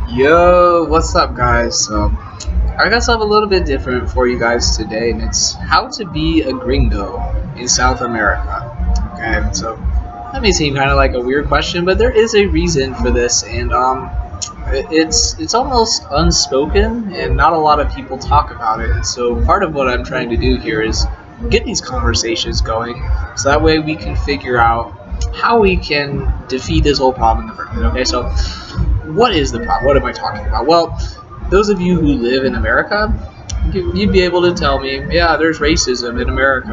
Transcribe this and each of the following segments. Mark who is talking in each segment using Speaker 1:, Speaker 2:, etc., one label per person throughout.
Speaker 1: Yo, what's up, guys? So, I got something a little bit different for you guys today, and it's how to be a gringo in South America. Okay, so that may seem kind of like a weird question, but there is a reason for this, and it's almost unspoken, and not a lot of people talk about it. And so, part of what I'm trying to do here is get these conversations going, so that way we can figure out how we can defeat this whole problem in the first place. Okay, so what is the problem? What am I talking about? Well, those of you who live in America, you'd be able to tell me, yeah, there's racism in America.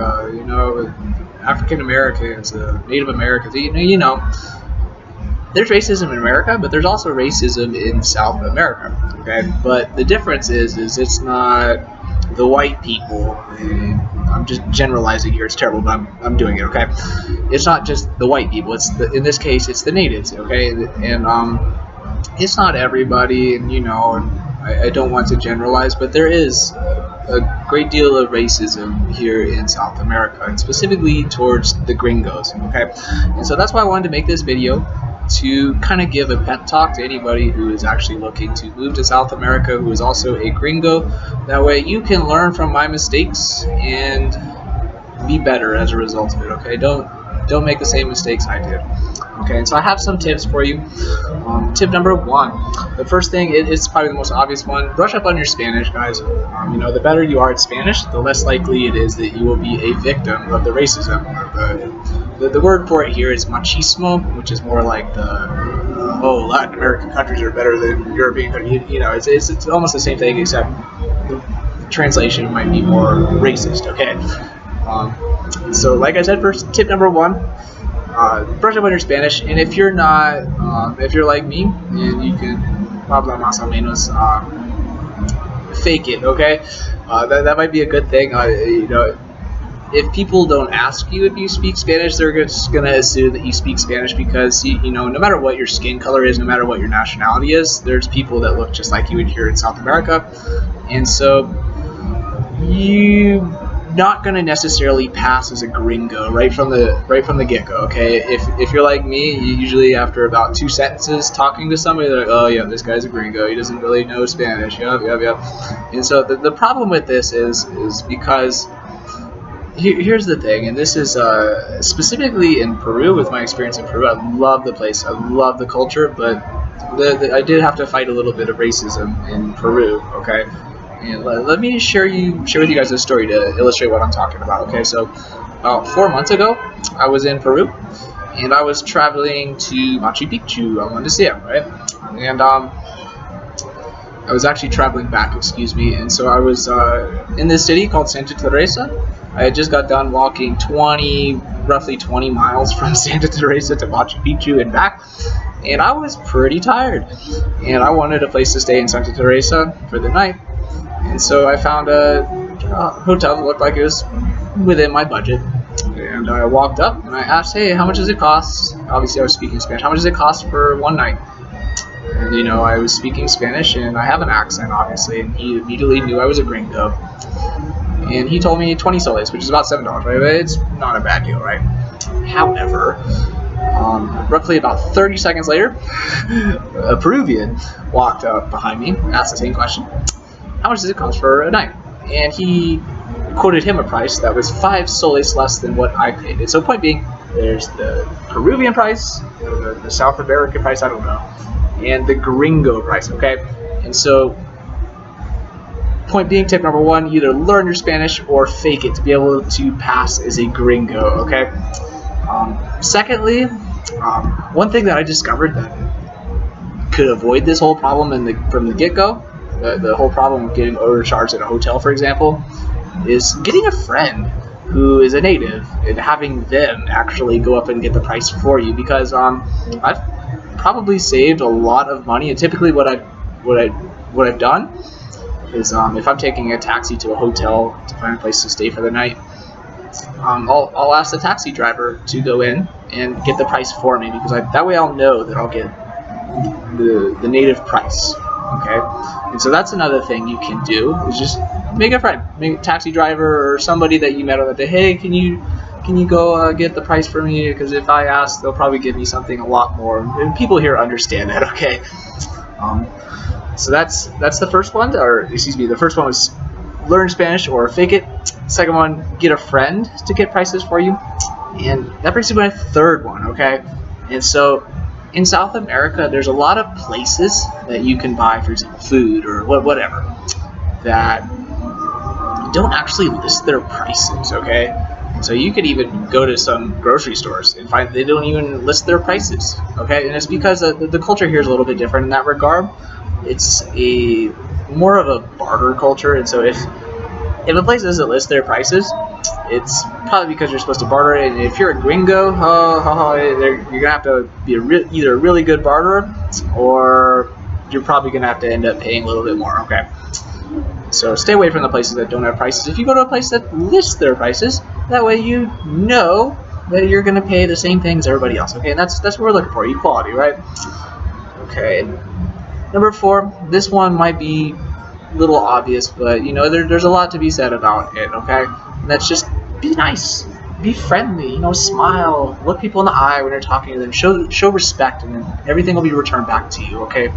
Speaker 1: African Americans, Native Americans. There's racism in America, but there's also racism in South America. Okay, but the difference is it's not the white people. I'm just generalizing here. It's terrible, but I'm doing it. Okay, it's not just the white people. In this case, it's the natives. Okay, and it's not everybody, and I don't want to generalize, but there is a great deal of racism here in South America, and specifically towards the gringos, okay? And so that's why I wanted to make this video, to kind of give a pep talk to anybody who is actually looking to move to South America, who is also a gringo. That way you can learn from my mistakes and be better as a result of it, okay? Don't make the same mistakes I did. Okay, and so I have some tips for you. Tip number one, the first thing, it's probably the most obvious one: brush up on your Spanish, guys. The better you are at Spanish, the less likely it is that you will be a victim of the racism. The word for it here is machismo, which is more like Latin American countries are better than European countries. It's almost the same thing, except the translation might be more racist. Okay. So like I said, first tip number one, brush up on your Spanish. And if you're not, if you're like me, and you can habla más o menos, fake it, okay? That might be a good thing. If people don't ask you if you speak Spanish, they're just gonna assume that you speak Spanish because no matter what your skin color is, no matter what your nationality is, there's people that look just like you here in South America, and so you not going to necessarily pass as a gringo right from the get-go. Okay, if you're like me, you usually after about 2 sentences talking to somebody, they're like, oh yeah, this guy's a gringo, he doesn't really know Spanish. Yep. And so the problem with this is because here's the thing, and this is specifically in Peru. With my experience in Peru, I love the place, I love the culture, but I did have to fight a little bit of racism in Peru. Okay. And let me share with you guys a story to illustrate what I'm talking about. Okay, so about 4 months ago, I was in Peru, and I was traveling to Machu Picchu. I wanted to see it, right? And I was actually traveling back, and so I was in this city called Santa Teresa. I had just got done walking roughly 20 miles from Santa Teresa to Machu Picchu and back, and I was pretty tired, and I wanted a place to stay in Santa Teresa for the night. And so I found a hotel that looked like it was within my budget. And I walked up and I asked, hey, how much does it cost? Obviously, I was speaking Spanish. How much does it cost for one night? And, I was speaking Spanish and I have an accent, obviously. And he immediately knew I was a gringo. And he told me 20 soles, which is about $7, right? But it's not a bad deal, right? However, roughly about 30 seconds later, a Peruvian walked up behind me, asked the same question. How much does it cost for a night? And he quoted him a price that was 5 soles less than what I paid. And so point being, there's the Peruvian price, the South American price, I don't know, and the gringo price, okay? And so point being, tip number one, either learn your Spanish or fake it to be able to pass as a gringo, okay? Secondly, one thing that I discovered that could avoid this whole problem from the get-go, the whole problem of getting overcharged at a hotel, for example, is getting a friend who is a native and having them actually go up and get the price for you. Because I've probably saved a lot of money, and typically what I've done is if I'm taking a taxi to a hotel to find a place to stay for the night, I'll ask the taxi driver to go in and get the price for me, because that way I'll know that I'll get the native price. Okay, and so that's another thing you can do, is just make a friend, make a taxi driver or somebody that you met on the day. Hey, can you go get the price for me? Because if I ask, they'll probably give me something a lot more. And people here understand that. Okay, Um, so that's the first one, or excuse me, the first one was learn Spanish or fake it. Second one, get a friend to get prices for you. And that brings me to my third one, okay? And so in South America, there's a lot of places that you can buy, for example, food or whatever, that don't actually list their prices, okay? And so you could even go to some grocery stores and find they don't even list their prices, okay? And it's because the culture here is a little bit different in that regard. It's a more of a barter culture, and so if a place doesn't list their prices, it's probably because you're supposed to barter it. And if you're a gringo, you're gonna have to be either a really good barterer, or you're probably gonna have to end up paying a little bit more. Okay, so stay away from the places that don't have prices. If you go to a place that lists their prices, that way you know that you're gonna pay the same thing as everybody else. Okay, and that's what we're looking for, equality, right? Okay. Number 4, this one might be a little obvious, but you know there's a lot to be said about it, okay? And that's just be nice, be friendly, you know, smile, look people in the eye when you're talking to them, show respect, and then everything will be returned back to you, okay?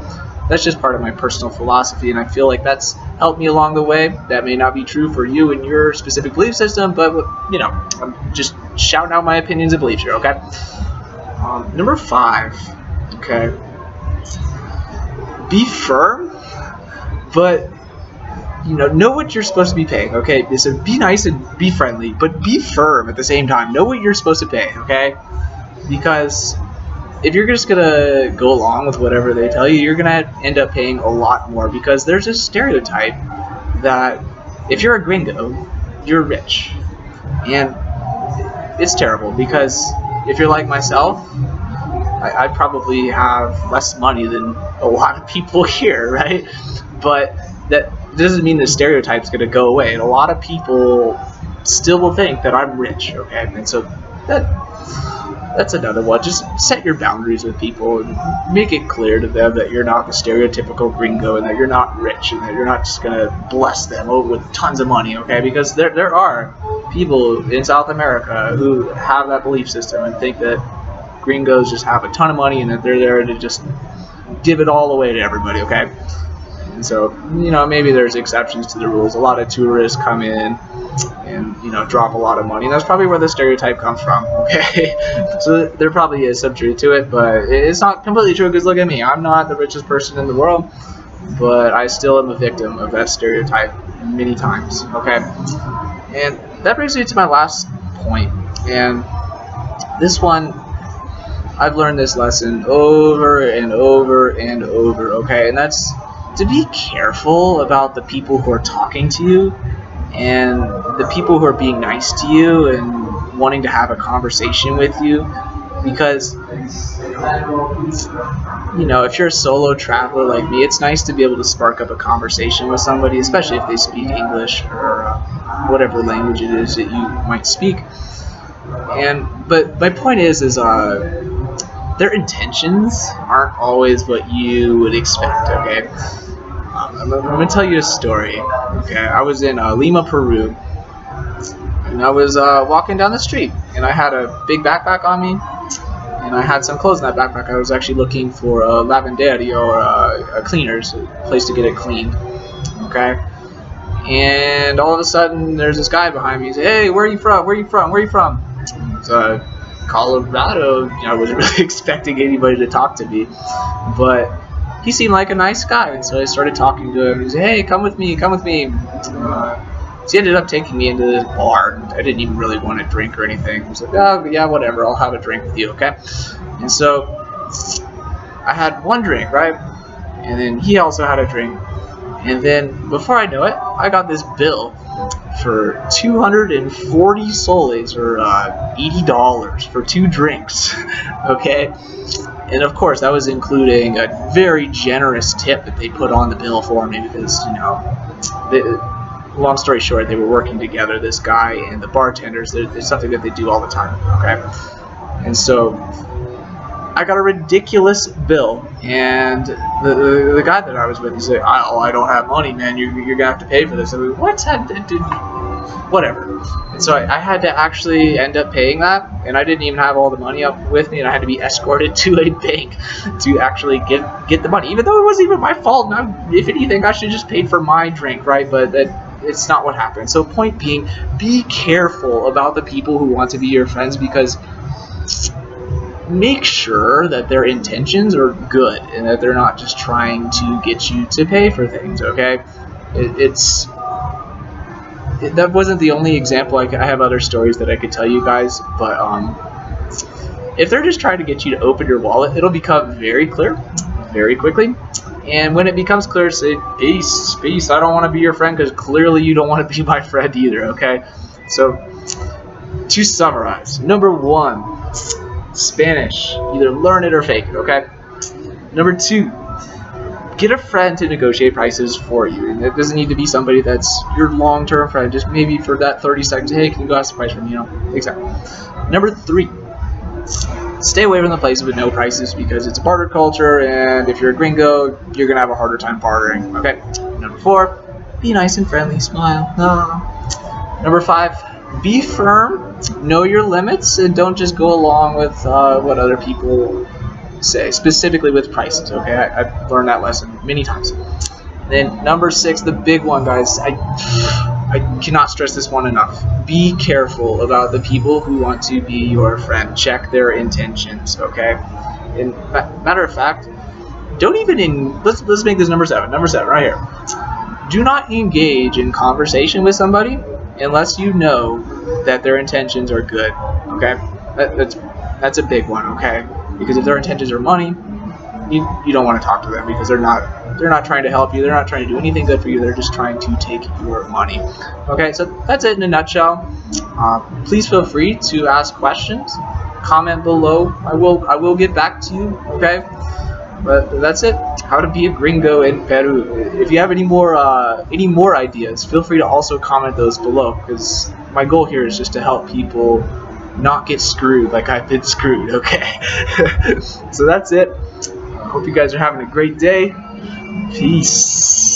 Speaker 1: That's just part of my personal philosophy, and I feel like that's helped me along the way. That may not be true for you and your specific belief system, but you know, I'm just shouting out my opinions and beliefs here, okay? Number 5, okay? Be firm, but you know what you're supposed to be paying, okay? So be nice and be friendly, but be firm at the same time. Know what you're supposed to pay, okay? Because if you're just gonna go along with whatever they tell you, you're gonna end up paying a lot more, because there's a stereotype that if you're a gringo, you're rich. And it's terrible, because if you're like myself, I probably have less money than a lot of people here, right? But that doesn't mean the stereotype's going to go away. And a lot of people still will think that I'm rich, okay? And so that's another one. Just set your boundaries with people and make it clear to them that you're not the stereotypical gringo, and that you're not rich, and that you're not just going to bless them with tons of money, okay? Because there are people in South America who have that belief system and think that gringos just have a ton of money and that they're there to just give it all away to everybody, okay? And so, you know, maybe there's exceptions to the rules. A lot of tourists come in and, you know, drop a lot of money. And that's probably where the stereotype comes from, okay? So there probably is some truth to it, but it's not completely true, because look at me. I'm not the richest person in the world, but I still am a victim of that stereotype many times, okay? And that brings me to my last point. And this one, I've learned this lesson over and over and over, okay? And that's to be careful about the people who are talking to you, and the people who are being nice to you and wanting to have a conversation with you. Because, you know, if you're a solo traveler like me, it's nice to be able to spark up a conversation with somebody, especially if they speak English or whatever language it is that you might speak. But my point is their intentions aren't always what you would expect, okay? I'm going to tell you a story, okay? I was in Lima, Peru, and I was walking down the street, and I had a big backpack on me, and I had some clothes in that backpack. I was actually looking for a lavanderia, or a cleaner's, a place to get it cleaned, okay? And all of a sudden, there's this guy behind me. He's like, "Hey, where are you from? Where are you from? Where are you from?" It's Colorado. You know, I wasn't really expecting anybody to talk to me, but he seemed like a nice guy, and so I started talking to him. He said, "Hey, come with me, come with me." So he ended up taking me into this bar. I didn't even really want a drink or anything. I was like, "Oh, yeah, whatever, I'll have a drink with you, okay?" And so I had one drink, right? And then he also had a drink. And then before I know it, I got this bill for 240 soles, or $80 for 2 drinks, okay? And of course, that was including a very generous tip that they put on the bill for me, because, you know, long story short, they were working together, this guy and the bartenders. It's something that they do all the time, okay? And so I got a ridiculous bill, and the guy that I was with, he said, I don't have money, man. You're gonna have to pay for this." I mean, what? whatever. And so I had to actually end up paying that, and I didn't even have all the money up with me, and I had to be escorted to a bank to actually get the money, even though it wasn't even my fault. And if anything, I should have just paid for my drink, right? But it's not what happened. So point being, be careful about the people who want to be your friends, because make sure that their intentions are good and that they're not just trying to get you to pay for things, okay? That wasn't the only example. I have other stories that I could tell you guys, but if they're just trying to get you to open your wallet, it'll become very clear very quickly. And when it becomes clear, say, peace, I don't want to be your friend, because clearly you don't want to be my friend either, okay? So, to summarize, number 1, Spanish. Either learn it or fake it, okay? Number 2, get a friend to negotiate prices for you. And it doesn't need to be somebody that's your long-term friend, just maybe for that 30 seconds, hey, can you go ask the price for me, you know? Exactly. Number 3, stay away from the places with no prices, because it's a barter culture, and if you're a gringo, you're going to have a harder time bartering, okay? Number 4, be nice and friendly, smile. No. Number 5, be firm, know your limits, and don't just go along with what other people say, specifically with prices, okay? I've learned that lesson many times. Then number 6, the big one, guys, I cannot stress this one enough. Be careful about the people who want to be your friend. Check their intentions, okay? And matter of fact, don't even let's make this number 7. Number 7 right here. Do not engage in conversation with somebody unless you know that their intentions are good, okay? That's a big one, okay? Because if their intentions are money, you don't want to talk to them, because they're not trying to help you. They're not trying to do anything good for you. They're just trying to take your money. Okay, so that's it in a nutshell. Please feel free to ask questions. Comment below. I will get back to you. Okay, but that's it. How to be a gringo in Peru. If you have any more ideas, feel free to also comment those below, because my goal here is just to help people not get screwed like I've been screwed. Okay, so that's it. Hope you guys are having a great day. Peace.